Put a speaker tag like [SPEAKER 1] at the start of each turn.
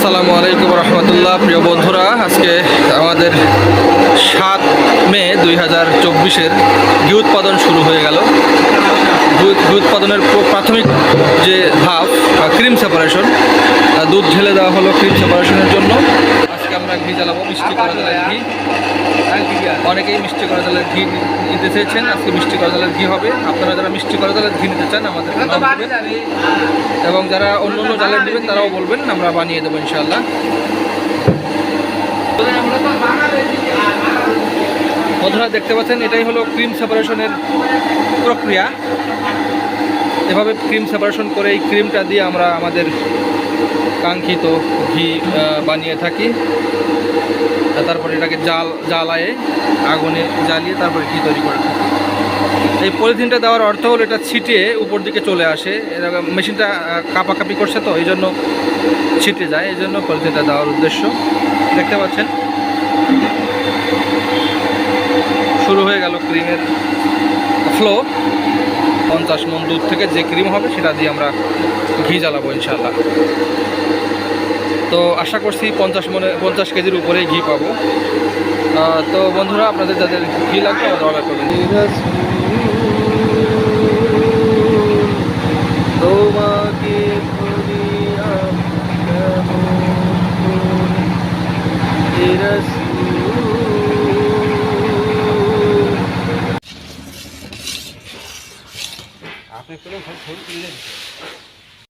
[SPEAKER 1] আসসালামু আলাইকুম রহমতুল্লাহ। প্রিয় বন্ধুরা, আজকে আমাদের 7 মে 2024-এর ঘি উৎপাদন শুরু হয়ে গেল। ঘি উৎপাদনের প্রাথমিক যে ধাপ ক্রিম সেপারেশন, দুধ ঢেলে দেওয়া হলো ক্রিম সেপারেশনের জন্য। আজকে আমরা ঘি জ্বালাবো, মিষ্টি করা চালের ঘি। অনেকেই মিষ্টি করা চালের ঘি নিতে চেয়েছেন, আজকে মিষ্টি করা চালের ঘি হবে। আপনারা যারা মিষ্টি করা চালের ঘি নিতে চান আমাদের এবং যারা অন্য অন্য চালের নেবেন তারাও বলবেন, আমরা বানিয়ে দেবো ইনশাআল্লাহ। বন্ধুরা দেখতে পাচ্ছেন, এটাই হলো ক্রিম সেপারেশনের প্রক্রিয়া। এভাবে ক্রিম সেপারেশন করে এই ক্রিমটা দিয়ে আমরা আমাদের কাঙ্ক্ষিত ঘি বানিয়ে থাকি। তারপরে এটাকে জ্বালায়ে আগুনে জ্বালিয়ে তারপরে ঘি তৈরি করে থাকি। এই পলিথিনটা দেওয়ার অর্থ হলো এটা ছিটিয়ে উপর দিকে চলে আসে। এরকম মেশিনটা কাঁপাকাঁপি করছে, তো এই জন্য ছিটে যায়, এই জন্য পলিথিনটা দেওয়ার উদ্দেশ্য। দেখতে পাচ্ছেন শুরু হয়ে গেল ক্রিমের ফ্লো। 50 মণ দুধ থেকে যে ক্রিম হবে সেটা দিয়ে আমরা ঘি জ্বালাবো ইনশাআল্লাহ। তো আশা করছি 50 কেজির উপরেই ঘি পাবো। তো বন্ধুরা, আপনাদের যাদের ঘি লাগবে আমাদের অর্ডার করবেন। তোমার